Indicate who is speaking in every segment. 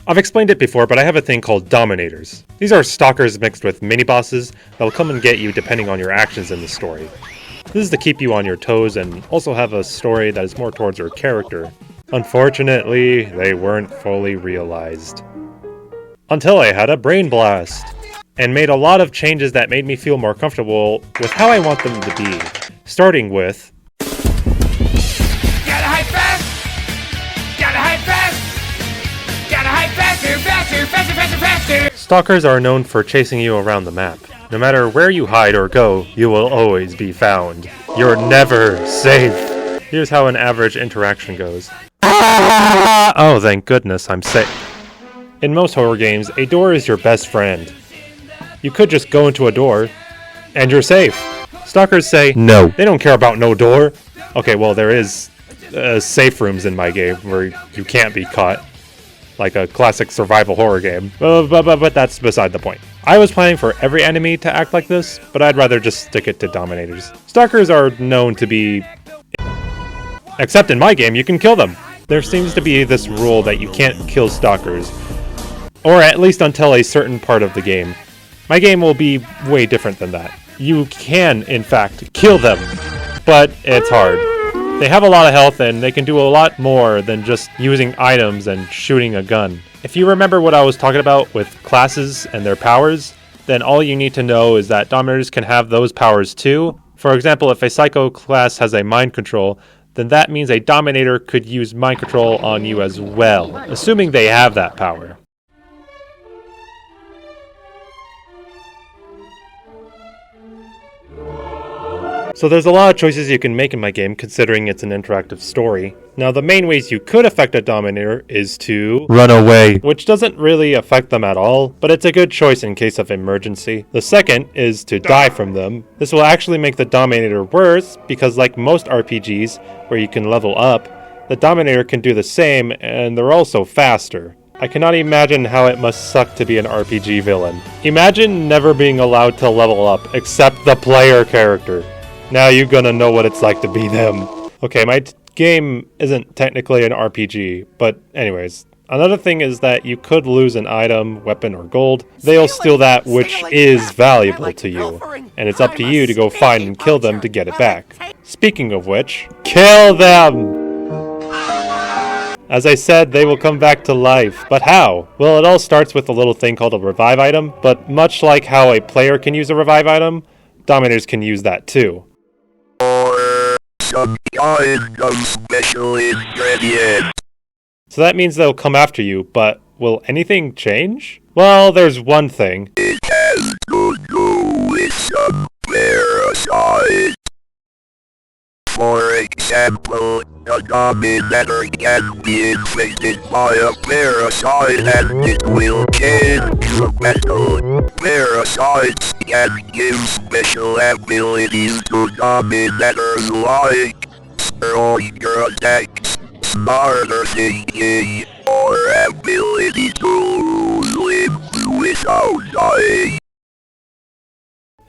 Speaker 1: I've explained it before, but I have a thing called Dominators. These are Stalkers mixed with mini-bosses that will come and get you depending on your actions in the story. This is to keep you on your toes and also have a story that is more towards your character. Unfortunately, they weren't fully realized. Until I had a brain blast, and made a lot of changes that made me feel more comfortable with how I want them to be. Starting with...
Speaker 2: Gotta hype fast! Gotta hype fast! Gotta hype faster, faster, faster, faster, faster!
Speaker 1: Stalkers are known for chasing you around the map. No matter where you hide or go, you will always be found. You're never safe. Here's how an average interaction goes. Oh, thank goodness I'm safe. In most horror games, a door is your best friend. You could just go into a door, and you're safe. Stalkers say, no, they don't care about no door. Okay, well, there is safe rooms in my game where you can't be caught. Like a classic survival horror game. But that's beside the point. I was planning for every enemy to act like this, but I'd rather just stick it to Dominators. Stalkers are known to be... Except in my game, you can kill them. There seems to be this rule that you can't kill Stalkers. Or at least until a certain part of the game. My game will be way different than that. You can, in fact, kill them, but it's hard. They have a lot of health and they can do a lot more than just using items and shooting a gun. If you remember what I was talking about with classes and their powers, then all you need to know is that Dominators can have those powers too. For example, if a Psycho class has a mind control, then that means a Dominator could use mind control on you as well, assuming they have that power. So there's a lot of choices you can make in my game considering it's an interactive story. Now the main ways you could affect a Dominator is to run away, which doesn't really affect them at all, but it's a good choice in case of emergency. The second is to die from them. This will actually make the Dominator worse because like most RPGs where you can level up, the Dominator can do the same and they're also faster. I cannot imagine how it must suck to be an RPG villain. Imagine never being allowed to level up except the player character. Now you're gonna know what it's like to be them. Okay, my game isn't technically an RPG, but anyways. Another thing is that you could lose an item, weapon, or gold. They'll steal that which is valuable to you, and it's up to you to go find and kill them to get it back. Speaking of which, kill them! As I said, they will come back to life. But how? Well, it all starts with a little thing called a revive item, but much like how a player can use a revive item, Dominators can use that too.
Speaker 3: Some kind of special ingredient.
Speaker 1: So that means they'll come after you, but will anything change? Well, there's one thing.
Speaker 3: It has to do with some parasite. For example, a Dominator can be infected by a parasite and it will change the battle. Parasites can give special abilities to Dominators like stronger attacks, smarter thinking, or ability to live without dying.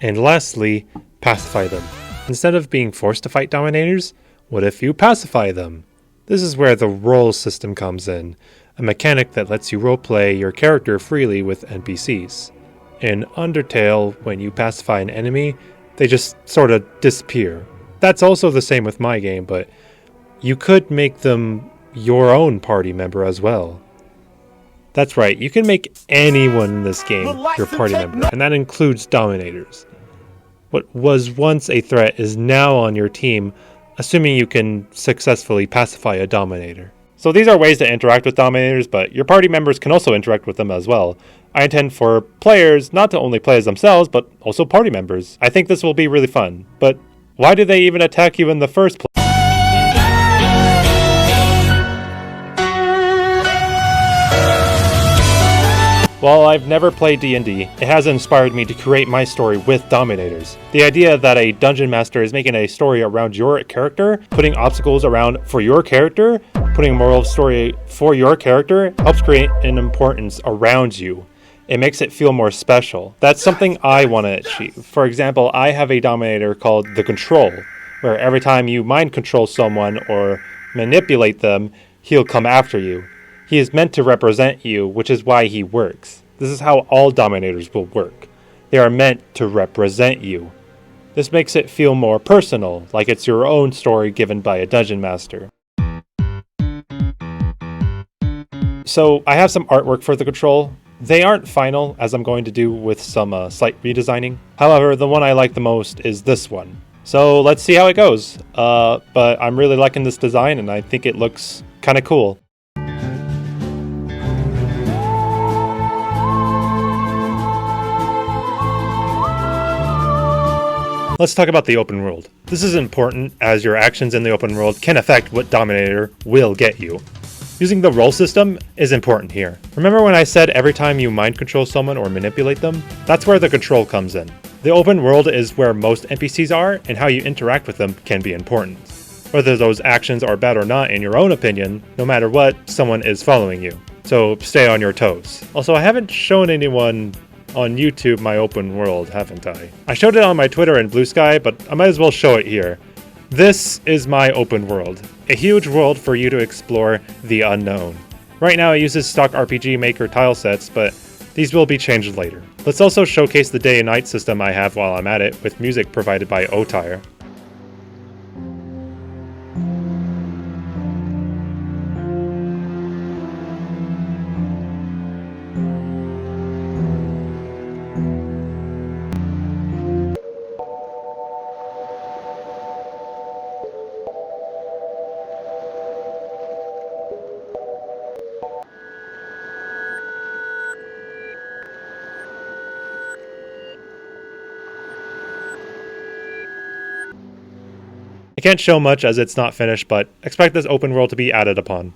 Speaker 1: And lastly, pacify them. Instead of being forced to fight Dominators, what if you pacify them? This is where the role system comes in, a mechanic that lets you roleplay your character freely with NPCs. In Undertale, when you pacify an enemy, they just sort of disappear. That's also the same with my game, but you could make them your own party member as well. That's right, you can make anyone in this game your party member, and that includes Dominators. What was once a threat is now on your team, assuming you can successfully pacify a Dominator. So these are ways to interact with Dominators, but your party members can also interact with them as well. I intend for players not to only play as themselves, but also party members. I think this will be really fun. But why do they even attack you in the first place? While I've never played D&D, it has inspired me to create my story with Dominators. The idea that a dungeon master is making a story around your character, putting obstacles around for your character, putting a moral story for your character, helps create an importance around you. It makes it feel more special. That's something I want to achieve. For example, I have a Dominator called the Control, where every time you mind control someone or manipulate them, he'll come after you. He is meant to represent you, which is why he works. This is how all Dominators will work. They are meant to represent you. This makes it feel more personal, like it's your own story given by a Dungeon Master. So I have some artwork for the control. They aren't final, as I'm going to do with some slight redesigning. However, the one I like the most is this one. So let's see how it goes. But I'm really liking this design and I think it looks kind of cool. Let's talk about the open world. This is important as your actions in the open world can affect what Dominator will get you. Using the role system is important here. Remember when I said every time you mind control someone or manipulate them? That's where the control comes in. The open world is where most NPCs are, and how you interact with them can be important. Whether those actions are bad or not in your own opinion, no matter what, someone is following you. So stay on your toes. Also, I haven't shown anyone on YouTube my open world, haven't I? I showed it on my Twitter and Blue Sky, but I might as well show it here. This is my open world. A huge world for you to explore the unknown. Right now it uses stock RPG Maker tile sets, but these will be changed later. Let's also showcase the day and night system I have while I'm at it, with music provided by A.K.A. I can't show much as it's not finished, but expect this open world to be added upon.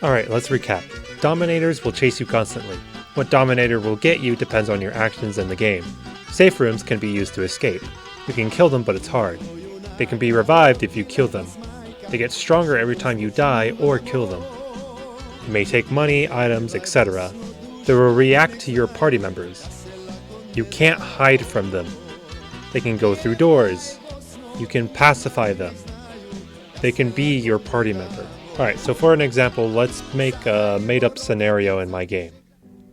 Speaker 1: Alright, let's recap. Dominators will chase you constantly. What Dominator will get you depends on your actions in the game. Safe rooms can be used to escape. You can kill them, but it's hard. They can be revived if you kill them. They get stronger every time you die or kill them. You may take money, items, etc. They will react to your party members. You can't hide from them. They can go through doors. You can pacify them. They can be your party member. Alright, so for an example, let's make a made-up scenario in my game.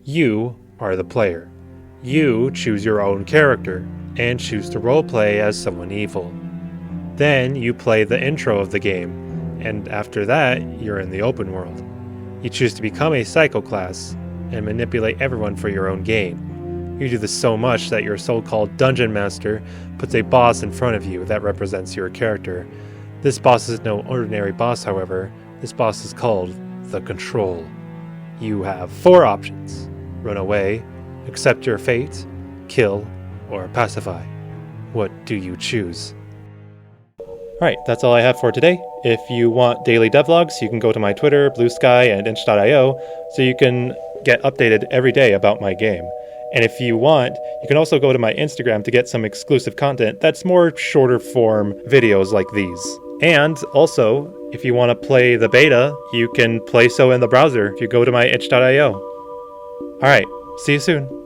Speaker 1: You are the player. You choose your own character, and choose to roleplay as someone evil. Then you play the intro of the game, and after that, you're in the open world. You choose to become a psycho class and manipulate everyone for your own gain. You do this so much that your so-called Dungeon Master puts a boss in front of you that represents your character. This boss is no ordinary boss, however. This boss is called the Control. You have 4 options: run away, accept your fate, kill, or pacify. What do you choose? Alright, that's all I have for today. If you want daily devlogs, you can go to my Twitter, Blue Sky, and inch.io, so you can get updated every day about my game. And if you want, you can also go to my Instagram to get some exclusive content that's more shorter form videos like these. And also, if you want to play the beta, you can play so in the browser if you go to my itch.io. Alright, see you soon.